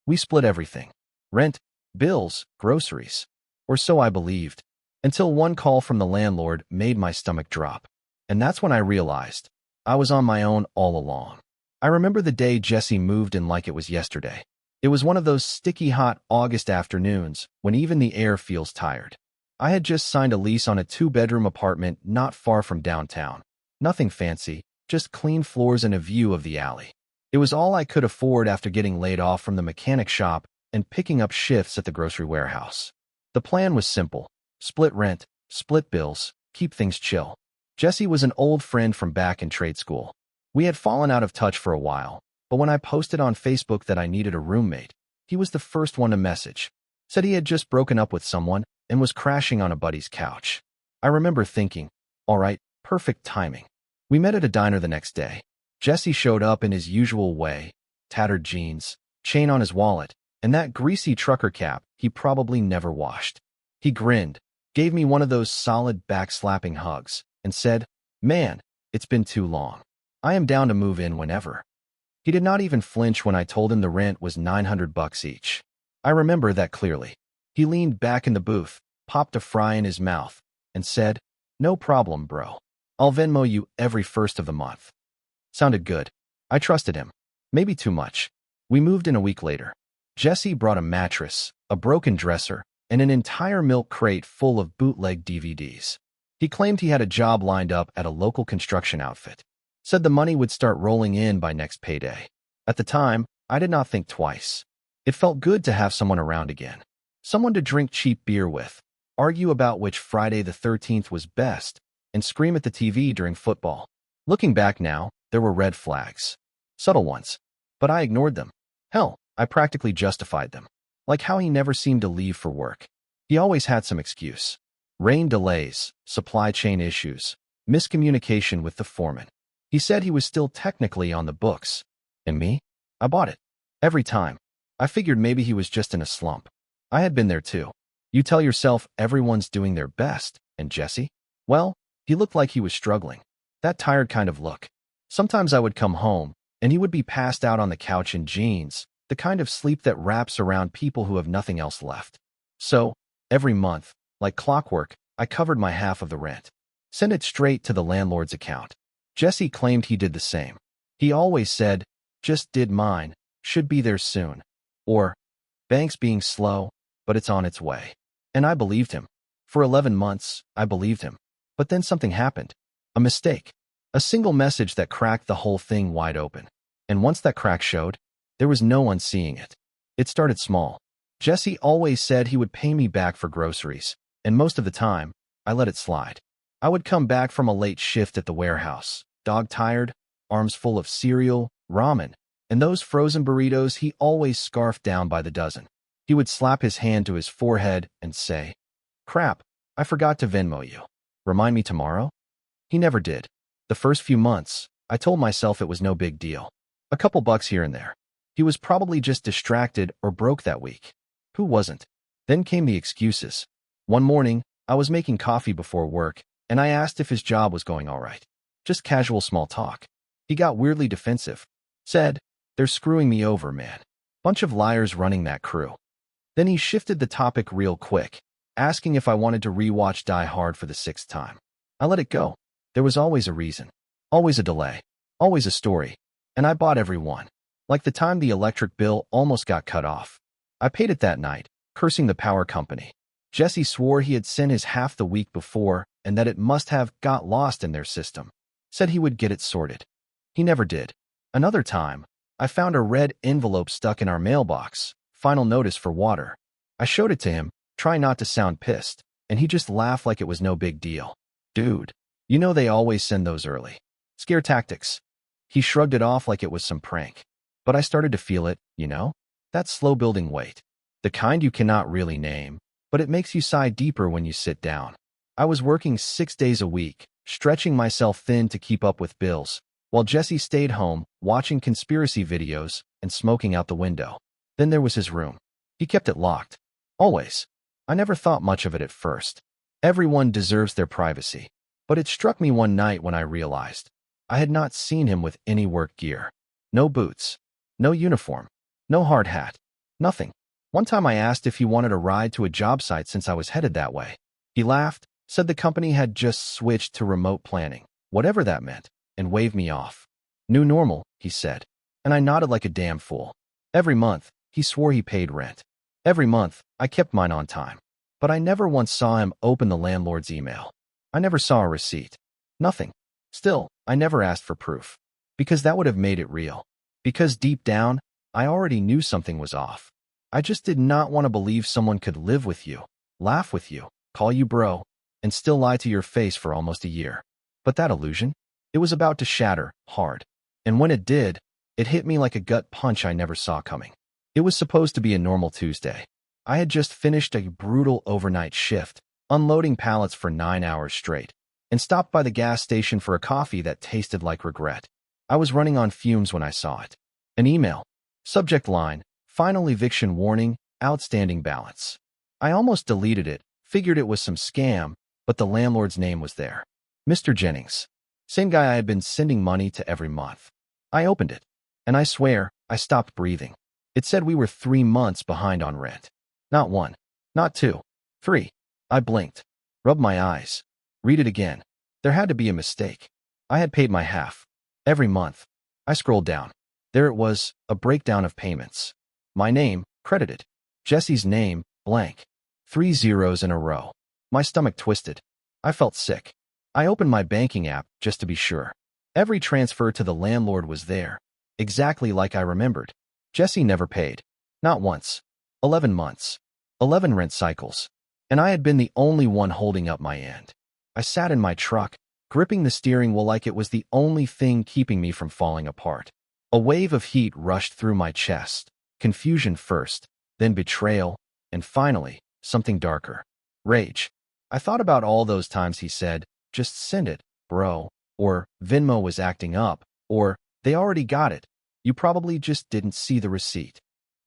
We split everything. Rent, bills, groceries. Or so I believed. Until one call from the landlord made my stomach drop. And that's when I realized I was on my own all along. I remember the day Jesse moved in like it was yesterday. It was one of those sticky hot August afternoons when even the air feels tired. I had just signed a lease on a 2-bedroom apartment not far from downtown. Nothing fancy, just clean floors and a view of the alley. It was all I could afford after getting laid off from the mechanic shop and picking up shifts at the grocery warehouse. The plan was simple. Split rent, split bills, keep things chill. Jesse was an old friend from back in trade school. We had fallen out of touch for a while, but when I posted on Facebook that I needed a roommate, he was the first one to message. Said he had just broken up with someone and was crashing on a buddy's couch. I remember thinking, all right, perfect timing. We met at a diner the next day. Jesse showed up in his usual way, tattered jeans, chain on his wallet, and that greasy trucker cap he probably never washed. He grinned, gave me one of those solid back-slapping hugs, and said, "Man, it's been too long. I am down to move in whenever." He did not even flinch when I told him the rent was $900 each. I remember that clearly. He leaned back in the booth, popped a fry in his mouth, and said, "No problem, bro. I'll Venmo you every first of the month." Sounded good. I trusted him. Maybe too much. We moved in a week later. Jesse brought a mattress, a broken dresser, and an entire milk crate full of bootleg DVDs. He claimed he had a job lined up at a local construction outfit. Said the money would start rolling in by next payday. At the time, I did not think twice. It felt good to have someone around again. Someone to drink cheap beer with, argue about which Friday the 13th was best, and scream at the TV during football. Looking back now, there were red flags. Subtle ones. But I ignored them. Hell, I practically justified them. Like how he never seemed to leave for work. He always had some excuse. Rain delays, supply chain issues, miscommunication with the foreman. He said he was still technically on the books. And me? I bought it. Every time. I figured maybe he was just in a slump. I had been there too. You tell yourself everyone's doing their best, and Jesse? Well, he looked like he was struggling. That tired kind of look. Sometimes I would come home, and he would be passed out on the couch in jeans, the kind of sleep that wraps around people who have nothing else left. So, every month, like clockwork, I covered my half of the rent. Sent it straight to the landlord's account. Jesse claimed he did the same. He always said, "Just did mine, should be there soon." Or, "Bank's being slow, but it's on its way." And I believed him. For 11 months, I believed him. But then something happened. A mistake. A single message that cracked the whole thing wide open. And once that crack showed, there was no one seeing it. It started small. Jesse always said he would pay me back for groceries, and most of the time, I let it slide. I would come back from a late shift at the warehouse, dog-tired, arms full of cereal, ramen, and those frozen burritos he always scarfed down by the dozen. He would slap his hand to his forehead and say, "Crap, I forgot to Venmo you. Remind me tomorrow?" He never did. The first few months, I told myself it was no big deal. A couple bucks here and there. He was probably just distracted or broke that week. Who wasn't? Then came the excuses. One morning, I was making coffee before work, and I asked if his job was going all right. Just casual small talk. He got weirdly defensive. Said, "They're screwing me over, man. Bunch of liars running that crew." Then he shifted the topic real quick, asking if I wanted to rewatch Die Hard for the 6th time. I let it go. There was always a reason. Always a delay. Always a story. And I bought every one. Like the time the electric bill almost got cut off. I paid it that night, cursing the power company. Jesse swore he had sent his half the week before and that it must have got lost in their system. Said he would get it sorted. He never did. Another time, I found a red envelope stuck in our mailbox, final notice for water. I showed it to him, trying not to sound pissed, and he just laughed like it was no big deal. "Dude, you know they always send those early. Scare tactics." He shrugged it off like it was some prank. But I started to feel it, you know? That slow-building weight. The kind you cannot really name, but it makes you sigh deeper when you sit down. I was working 6 days a week, stretching myself thin to keep up with bills, while Jesse stayed home, watching conspiracy videos and smoking out the window. Then there was his room. He kept it locked. Always. I never thought much of it at first. Everyone deserves their privacy. But it struck me one night when I realized I had not seen him with any work gear. No boots. No uniform. No hard hat. Nothing. One time I asked if he wanted a ride to a job site since I was headed that way. He laughed, said the company had just switched to remote planning, whatever that meant, and waved me off. New normal, he said. And I nodded like a damn fool. Every month, he swore he paid rent. Every month, I kept mine on time. But I never once saw him open the landlord's email. I never saw a receipt. Nothing. Still, I never asked for proof. Because that would have made it real. Because deep down, I already knew something was off. I just did not want to believe someone could live with you, laugh with you, call you bro, and still lie to your face for almost a year. But that illusion? It was about to shatter, hard. And when it did, it hit me like a gut punch I never saw coming. It was supposed to be a normal Tuesday. I had just finished a brutal overnight shift, unloading pallets for 9 hours straight, and stopped by the gas station for a coffee that tasted like regret. I was running on fumes when I saw it. An email. Subject line, final eviction warning, outstanding balance. I almost deleted it, figured it was some scam, but the landlord's name was there. Mr. Jennings. Same guy I had been sending money to every month. I opened it, and I swear, I stopped breathing. It said we were 3 months behind on rent. Not 1, not 2, 3. I blinked, rubbed my eyes. Read it again. There had to be a mistake. I had paid my half. Every month. I scrolled down. There it was, a breakdown of payments. My name, credited. Jesse's name, blank. 3 zeros in a row. My stomach twisted. I felt sick. I opened my banking app just to be sure. Every transfer to the landlord was there, exactly like I remembered. Jesse never paid. Not once. 11 months. 11 rent cycles. And I had been the only one holding up my end. I sat in my truck, gripping the steering wheel like it was the only thing keeping me from falling apart. A wave of heat rushed through my chest. Confusion first, then betrayal, and finally, something darker. Rage. I thought about all those times he said, just send it, bro, or Venmo was acting up, or they already got it. You probably just didn't see the receipt.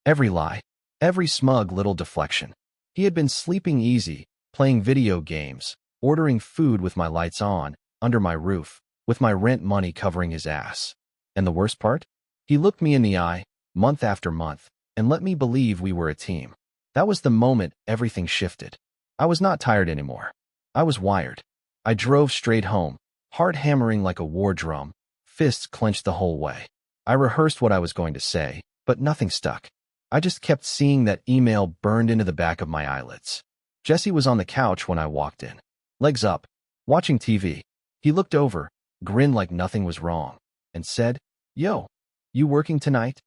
Every lie. Every smug little deflection. He had been sleeping easy, playing video games, ordering food with my lights on, under my roof, with my rent money covering his ass. And the worst part? He looked me in the eye, month after month, and let me believe we were a team. That was the moment everything shifted. I was not tired anymore. I was wired. I drove straight home, heart hammering like a war drum, fists clenched the whole way. I rehearsed what I was going to say, but nothing stuck. I just kept seeing that email burned into the back of my eyelids. Jesse was on the couch when I walked in, legs up, watching TV. He looked over, grinned like nothing was wrong, and said, "Yo, you working tonight?"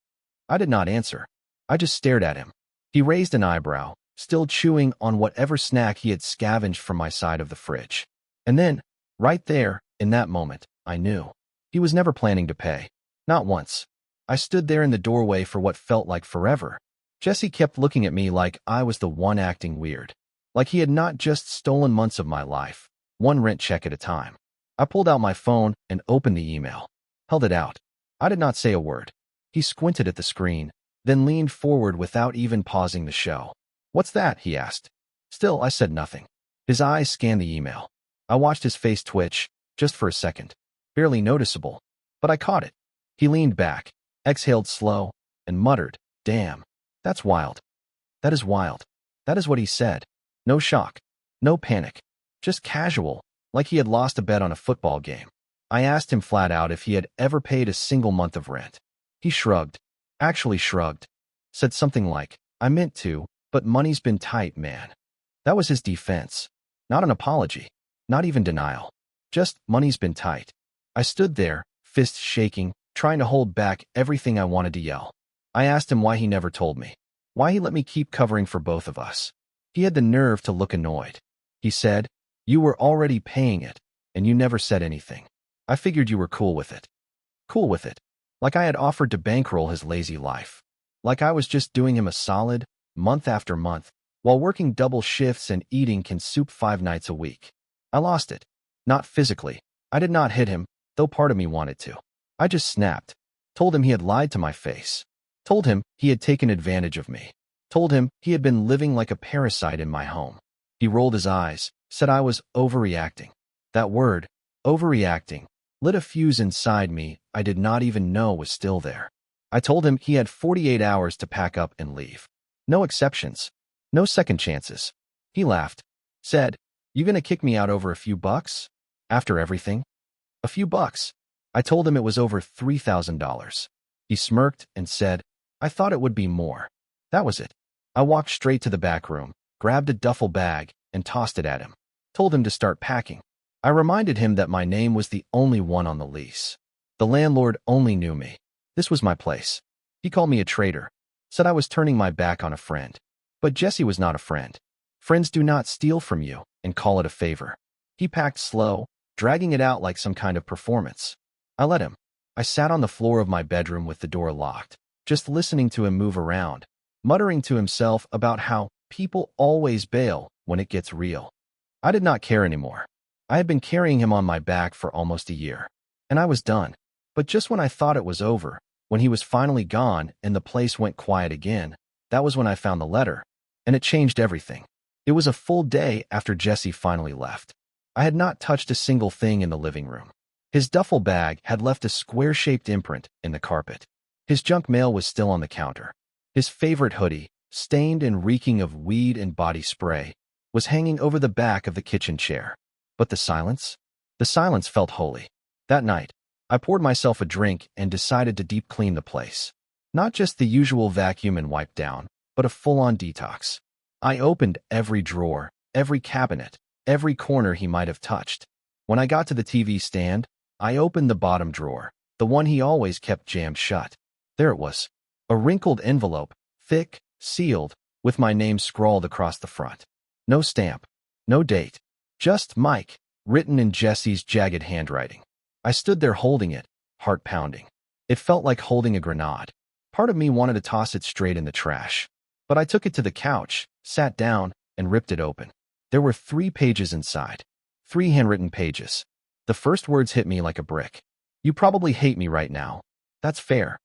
I did not answer. I just stared at him. He raised an eyebrow, still chewing on whatever snack he had scavenged from my side of the fridge. And then, right there, in that moment, I knew. He was never planning to pay. Not once. I stood there in the doorway for what felt like forever. Jesse kept looking at me like I was the one acting weird. Like he had not just stolen months of my life, one rent check at a time. I pulled out my phone and opened the email. Held it out. I did not say a word. He squinted at the screen, then leaned forward without even pausing the show. "What's that?" he asked. Still, I said nothing. His eyes scanned the email. I watched his face twitch, just for a second. Barely noticeable. But I caught it. He leaned back, exhaled slow, and muttered, "Damn. That's wild. That is wild." That is what he said. No shock. No panic. Just casual, like he had lost a bet on a football game. I asked him flat out if he had ever paid a single month of rent. He shrugged. Actually shrugged. Said something like, "I meant to, but money's been tight, man." That was his defense. Not an apology. Not even denial. Just, money's been tight. I stood there, fists shaking, trying to hold back everything I wanted to yell. I asked him why he never told me. Why he let me keep covering for both of us. He had the nerve to look annoyed. He said, "You were already paying it, and you never said anything. I figured you were cool with it." Cool with it. Like I had offered to bankroll his lazy life. Like I was just doing him a solid, month after month, while working double shifts and eating canned soup 5 nights a week. I lost it. Not physically. I did not hit him, though part of me wanted to. I just snapped. Told him he had lied to my face. Told him he had taken advantage of me. Told him he had been living like a parasite in my home. He rolled his eyes, said I was overreacting. That word, overreacting, lit a fuse inside me I did not even know was still there. I told him he had 48 hours to pack up and leave. No exceptions. No second chances. He laughed. Said, "You gonna kick me out over a few bucks? After everything?" A few bucks. I told him it was over $3,000. He smirked and said, "I thought it would be more." That was it. I walked straight to the back room, grabbed a duffel bag, and tossed it at him. Told him to start packing. I reminded him that my name was the only one on the lease. The landlord only knew me. This was my place. He called me a traitor. Said I was turning my back on a friend. But Jesse was not a friend. Friends do not steal from you and call it a favor. He packed slow, dragging it out like some kind of performance. I let him. I sat on the floor of my bedroom with the door locked, just listening to him move around, muttering to himself about how people always bail when it gets real. I did not care anymore. I had been carrying him on my back for almost a year, and I was done. But just when I thought it was over, when he was finally gone and the place went quiet again, that was when I found the letter, and it changed everything. It was a full day after Jesse finally left. I had not touched a single thing in the living room. His duffel bag had left a square-shaped imprint in the carpet. His junk mail was still on the counter. His favorite hoodie, stained and reeking of weed and body spray, was hanging over the back of the kitchen chair. But the silence? The silence felt holy. That night, I poured myself a drink and decided to deep clean the place. Not just the usual vacuum and wipe down, but a full-on detox. I opened every drawer, every cabinet, every corner he might have touched. When I got to the TV stand, I opened the bottom drawer, the one he always kept jammed shut. There it was, a wrinkled envelope, thick, sealed, with my name scrawled across the front. No stamp, no date, just Mike, written in Jesse's jagged handwriting. I stood there holding it, heart pounding. It felt like holding a grenade. Part of me wanted to toss it straight in the trash. But I took it to the couch, sat down, and ripped it open. There were 3 pages inside. 3 handwritten pages. The first words hit me like a brick. "You probably hate me right now. That's fair."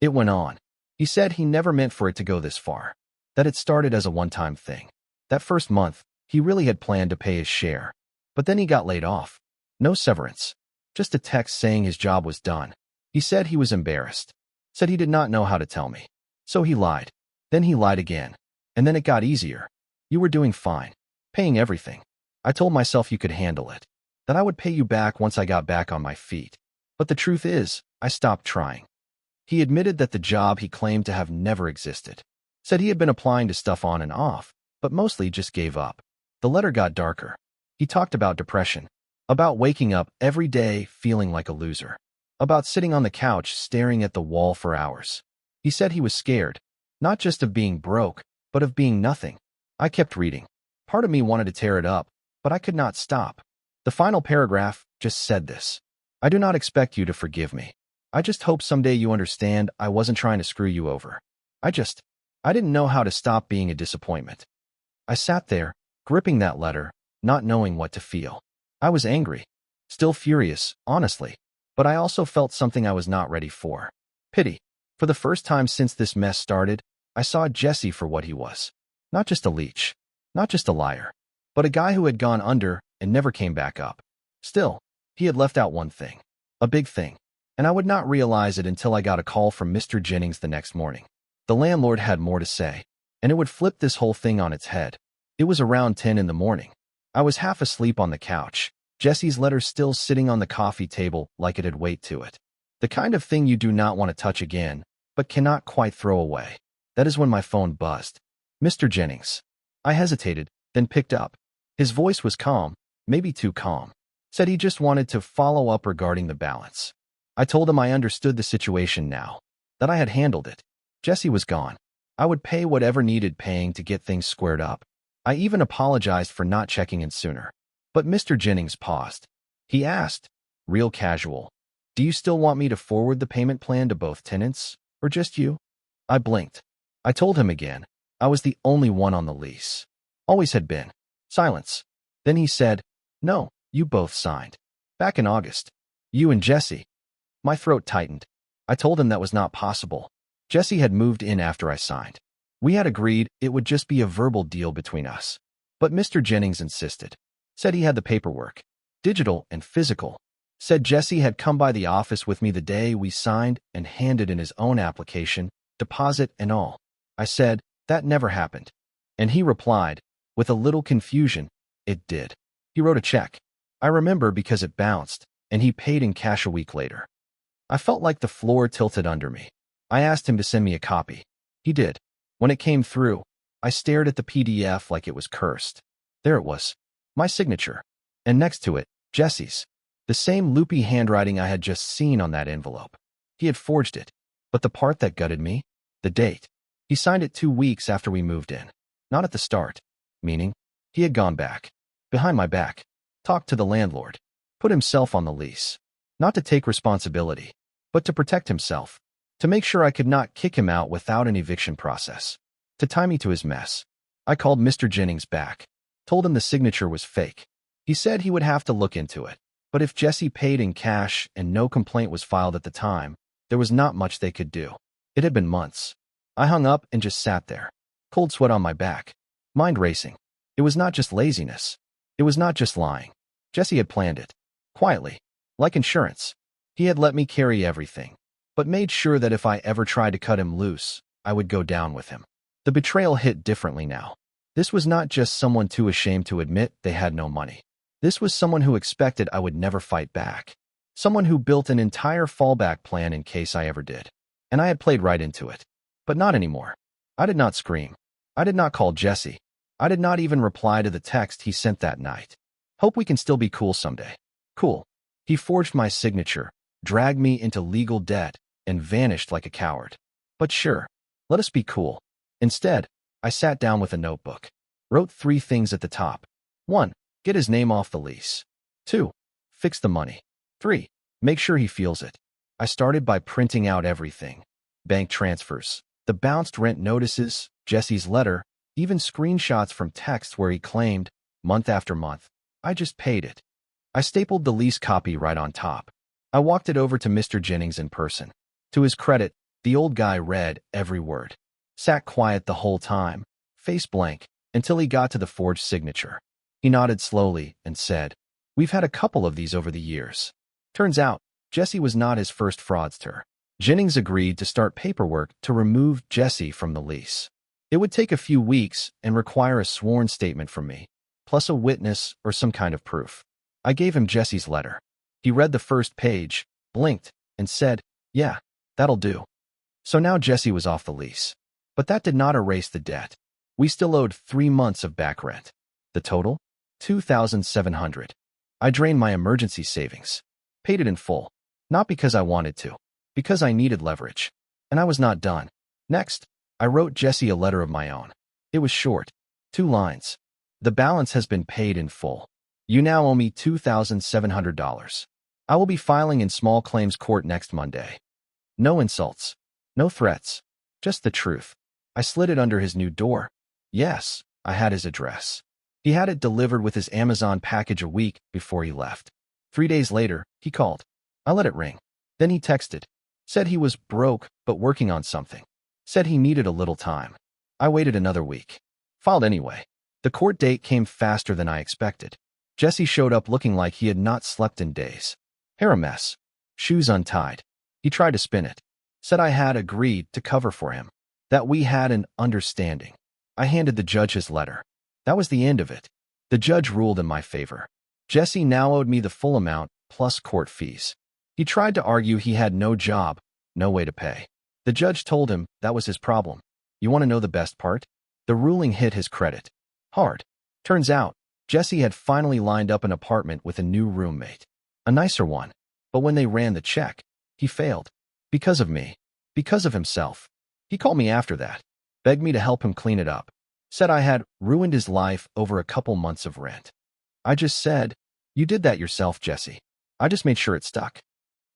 It went on. He said he never meant for it to go this far. That it started as a one-time thing. That first month, he really had planned to pay his share. But then he got laid off. No severance. Just a text saying his job was done. He said he was embarrassed. Said he did not know how to tell me. So he lied. Then he lied again. And then it got easier. "You were doing fine. Paying everything. I told myself you could handle it. That I would pay you back once I got back on my feet. But the truth is, I stopped trying." He admitted that the job he claimed to have never existed. Said he had been applying to stuff on and off, but mostly just gave up. The letter got darker. He talked about depression. About waking up every day feeling like a loser. About sitting on the couch staring at the wall for hours. He said he was scared, not just of being broke, but of being nothing. I kept reading. Part of me wanted to tear it up, but I could not stop. The final paragraph just said this: "I do not expect you to forgive me. I just hope someday you understand I wasn't trying to screw you over. I didn't know how to stop being a disappointment." I sat there, gripping that letter, not knowing what to feel. I was angry. Still furious, honestly. But I also felt something I was not ready for. Pity. For the first time since this mess started, I saw Jesse for what he was. Not just a leech. Not just a liar. But a guy who had gone under and never came back up. Still, he had left out one thing. A big thing. And I would not realize it until I got a call from Mr. Jennings the next morning. The landlord had more to say, and it would flip this whole thing on its head. It was around 10 in the morning. I was half asleep on the couch, Jesse's letter still sitting on the coffee table like it had weight to it. The kind of thing you do not want to touch again, but cannot quite throw away. That is when my phone buzzed. "Mr. Jennings." I hesitated, then picked up. His voice was calm, maybe too calm. Said he just wanted to follow up regarding the balance. I told him I understood the situation now, that I had handled it. Jesse was gone. I would pay whatever needed paying to get things squared up. I even apologized for not checking in sooner. But Mr. Jennings paused. He asked, real casual, "Do you still want me to forward the payment plan to both tenants, or just you?" I blinked. I told him again. I was the only one on the lease. Always had been. Silence. Then he said, "No, you both signed. Back in August. You and Jesse." My throat tightened. I told him that was not possible. Jesse had moved in after I signed. We had agreed it would just be a verbal deal between us. But Mr. Jennings insisted. Said he had the paperwork. Digital and physical. Said Jesse had come by the office with me the day we signed and handed in his own application, deposit and all. I said, That never happened. And he replied, with a little confusion, it did. He wrote a check. I remember because it bounced, and he paid in cash a week later. I felt like the floor tilted under me. I asked him to send me a copy. He did. When it came through, I stared at the PDF like it was cursed. There it was. My signature. And next to it, Jesse's. The same loopy handwriting I had just seen on that envelope. He had forged it. But the part that gutted me? The date. He signed it 2 weeks after we moved in. Not at the start. Meaning, he had gone back. Behind my back. Talked to the landlord. Put himself on the lease. Not to take responsibility, but to protect himself. To make sure I could not kick him out without an eviction process. To tie me to his mess. I called Mr. Jennings back. Told him the signature was fake. He said he would have to look into it. But if Jesse paid in cash and no complaint was filed at the time, there was not much they could do. It had been months. I hung up and just sat there. Cold sweat on my back. Mind racing. It was not just laziness. It was not just lying. Jesse had planned it. Quietly. Like insurance. He had let me carry everything, but made sure that if I ever tried to cut him loose, I would go down with him. The betrayal hit differently now. This was not just someone too ashamed to admit they had no money. This was someone who expected I would never fight back. Someone who built an entire fallback plan in case I ever did. And I had played right into it. But not anymore. I did not scream. I did not call Jesse. I did not even reply to the text he sent that night. Hope we can still be cool someday. Cool. He forged my signature, dragged me into legal debt, and vanished like a coward. But sure, let us be cool. Instead, I sat down with a notebook. Wrote 3 things at the top. 1. Get his name off the lease. 2. Fix the money. 3. Make sure he feels it. I started by printing out everything. Bank transfers, the bounced rent notices, Jesse's letter, even screenshots from texts where he claimed, month after month, I just paid it. I stapled the lease copy right on top. I walked it over to Mr. Jennings in person. To his credit, the old guy read every word. Sat quiet the whole time, face blank, until he got to the forged signature. He nodded slowly and said, "We've had a couple of these over the years." Turns out, Jesse was not his first fraudster. Jennings agreed to start paperwork to remove Jesse from the lease. It would take a few weeks and require a sworn statement from me, plus a witness or some kind of proof. I gave him Jesse's letter. He read the first page, blinked, and said, "Yeah, that'll do." So now Jesse was off the lease. But that did not erase the debt. We still owed 3 months of back rent. The total? $2,700. I drained my emergency savings. Paid it in full. Not because I wanted to. Because I needed leverage. And I was not done. Next, I wrote Jesse a letter of my own. It was short. 2 lines. The balance has been paid in full. You now owe me $2,700. I will be filing in small claims court next Monday. No insults. No threats. Just the truth. I slid it under his new door. Yes, I had his address. He had it delivered with his Amazon package a week before he left. 3 days later, he called. I let it ring. Then he texted. Said he was broke, but working on something. Said he needed a little time. I waited another week. Filed anyway. The court date came faster than I expected. Jesse showed up looking like he had not slept in days. Hair a mess. Shoes untied. He tried to spin it. Said I had agreed to cover for him. That we had an understanding. I handed the judge his letter. That was the end of it. The judge ruled in my favor. Jesse now owed me the full amount, plus court fees. He tried to argue he had no job, no way to pay. The judge told him that was his problem. You want to know the best part? The ruling hit his credit. Hard. Turns out, Jesse had finally lined up an apartment with a new roommate. A nicer one. But when they ran the check, he failed. Because of me. Because of himself. He called me after that. Begged me to help him clean it up. Said I had ruined his life over a couple months of rent. I just said, "You did that yourself, Jesse." I just made sure it stuck.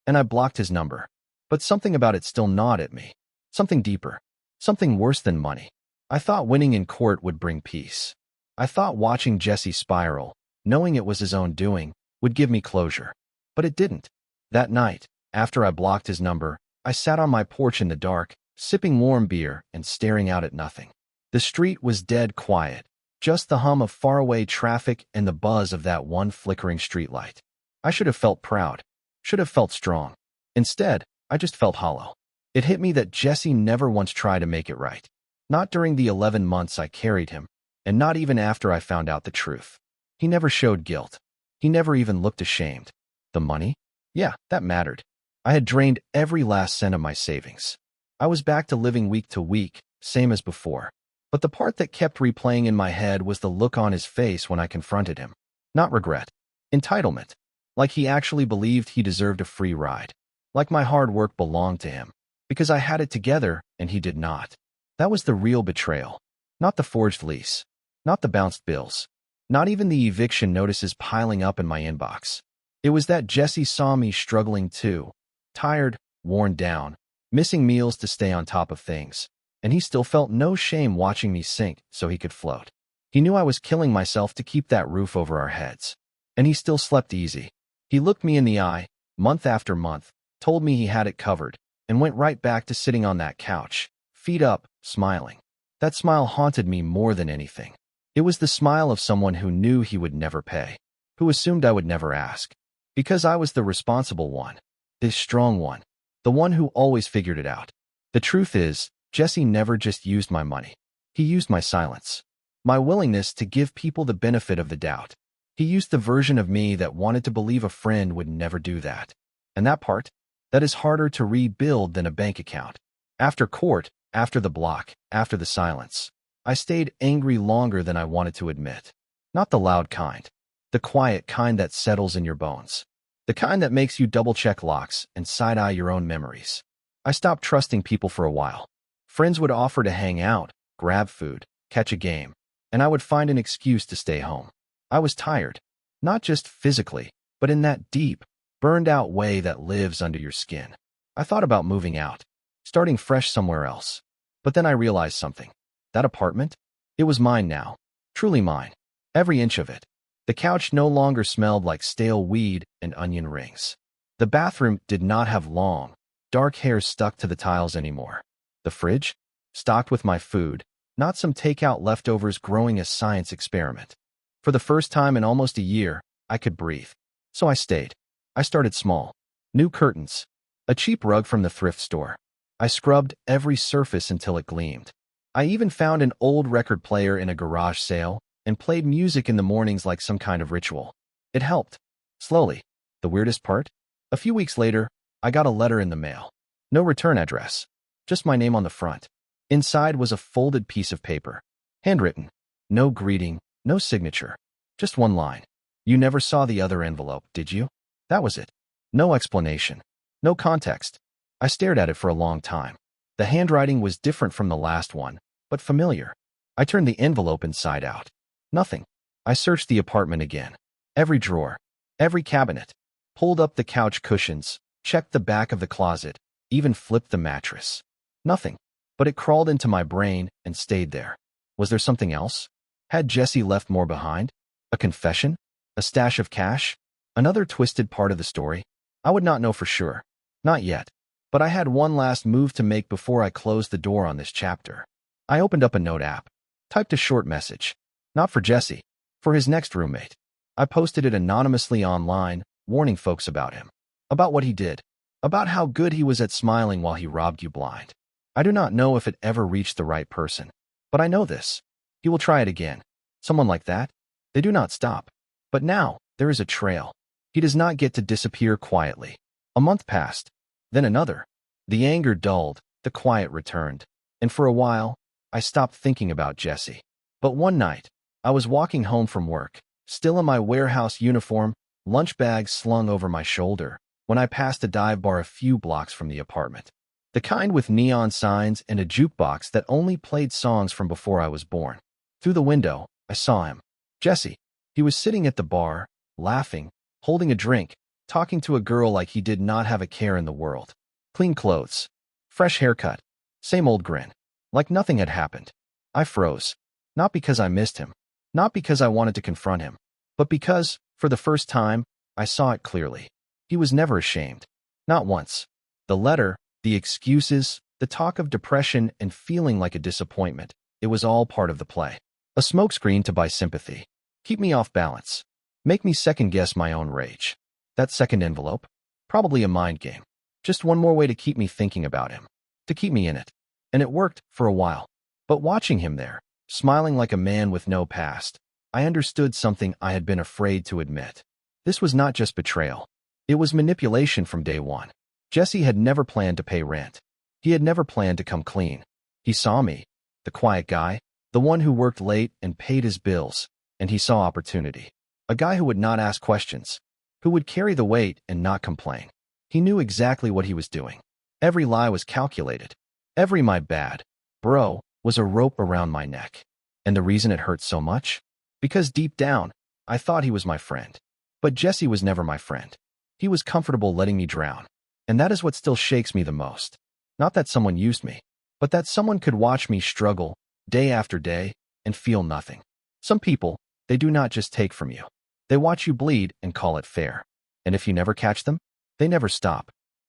And I blocked his number. But something about it still gnawed at me. Something deeper. Something worse than money. I thought winning in court would bring peace. I thought watching Jesse spiral, knowing it was his own doing, would give me closure. But it didn't. That night, after I blocked his number, I sat on my porch in the dark, sipping warm beer and staring out at nothing. The street was dead quiet, just the hum of faraway traffic and the buzz of that one flickering streetlight. I should have felt proud, should have felt strong. Instead, I just felt hollow. It hit me that Jesse never once tried to make it right. Not during the 11 months I carried him, and not even after I found out the truth. He never showed guilt. He never even looked ashamed. The money? Yeah, that mattered. I had drained every last cent of my savings. I was back to living week to week, same as before. But the part that kept replaying in my head was the look on his face when I confronted him. Not regret. Entitlement. Like he actually believed he deserved a free ride. Like my hard work belonged to him. Because I had it together, and he did not. That was the real betrayal. Not the forged lease. Not the bounced bills. Not even the eviction notices piling up in my inbox. It was that Jesse saw me struggling too. Tired, worn down, missing meals to stay on top of things. And he still felt no shame watching me sink so he could float. He knew I was killing myself to keep that roof over our heads. And he still slept easy. He looked me in the eye, month after month, told me he had it covered, and went right back to sitting on that couch, feet up, smiling. That smile haunted me more than anything. It was the smile of someone who knew he would never pay, who assumed I would never ask. Because I was the responsible one, the strong one, the one who always figured it out. The truth is, Jesse never just used my money. He used my silence, my willingness to give people the benefit of the doubt. He used the version of me that wanted to believe a friend would never do that. And that part, that is harder to rebuild than a bank account. After court, after the block, after the silence, I stayed angry longer than I wanted to admit. Not the loud kind. The quiet kind that settles in your bones. The kind that makes you double-check locks and side-eye your own memories. I stopped trusting people for a while. Friends would offer to hang out, grab food, catch a game, and I would find an excuse to stay home. I was tired. Not just physically, but in that deep, burned-out way that lives under your skin. I thought about moving out, starting fresh somewhere else. But then I realized something. That apartment? It was mine now. Truly mine. Every inch of it. The couch no longer smelled like stale weed and onion rings. The bathroom did not have long, dark hair stuck to the tiles anymore. The fridge? Stocked with my food, not some takeout leftovers growing a science experiment. For the first time in almost a year, I could breathe. So I stayed. I started small. New curtains. A cheap rug from the thrift store. I scrubbed every surface until it gleamed. I even found an old record player in a garage sale and played music in the mornings like some kind of ritual. It helped. Slowly. The weirdest part? A few weeks later, I got a letter in the mail. No return address. Just my name on the front. Inside was a folded piece of paper. Handwritten. No greeting, no signature. Just one line. You never saw the other envelope, did you? That was it. No explanation. No context. I stared at it for a long time. The handwriting was different from the last one, but familiar. I turned the envelope inside out. Nothing. I searched the apartment again. Every drawer. Every cabinet. Pulled up the couch cushions. Checked the back of the closet. Even flipped the mattress. Nothing. But it crawled into my brain and stayed there. Was there something else? Had Jesse left more behind? A confession? A stash of cash? Another twisted part of the story? I would not know for sure. Not yet. But I had one last move to make before I closed the door on this chapter. I opened up a note app. Typed a short message. Not for Jesse. For his next roommate. I posted it anonymously online, warning folks about him. About what he did. About how good he was at smiling while he robbed you blind. I do not know if it ever reached the right person. But I know this. He will try it again. Someone like that? They do not stop. But now, there is a trail. He does not get to disappear quietly. A month passed. Then another. The anger dulled, the quiet returned. And for a while, I stopped thinking about Jesse. But one night, I was walking home from work, still in my warehouse uniform, lunch bag slung over my shoulder, when I passed a dive bar a few blocks from the apartment. The kind with neon signs and a jukebox that only played songs from before I was born. Through the window, I saw him. Jesse. He was sitting at the bar, laughing, holding a drink, talking to a girl like he did not have a care in the world. Clean clothes. Fresh haircut. Same old grin. Like nothing had happened. I froze. Not because I missed him. Not because I wanted to confront him. But because, for the first time, I saw it clearly. He was never ashamed. Not once. The letter, the excuses, the talk of depression and feeling like a disappointment, it was all part of the play. A smokescreen to buy sympathy. Keep me off balance. Make me second-guess my own rage. That second envelope? Probably a mind game. Just one more way to keep me thinking about him. To keep me in it. And it worked, for a while. But watching him there, smiling like a man with no past, I understood something I had been afraid to admit. This was not just betrayal. It was manipulation from day one. Jesse had never planned to pay rent. He had never planned to come clean. He saw me, the quiet guy, the one who worked late and paid his bills, and he saw opportunity. A guy who would not ask questions, who would carry the weight and not complain. He knew exactly what he was doing. Every lie was calculated. Every "my bad, bro" was a rope around my neck. And the reason it hurt so much? Because deep down, I thought he was my friend. But Jesse was never my friend. He was comfortable letting me drown. And that is what still shakes me the most. Not that someone used me, but that someone could watch me struggle day after day and feel nothing. Some people, they do not just take from you. They watch you bleed and call it fair. And if you never catch them, they never stop.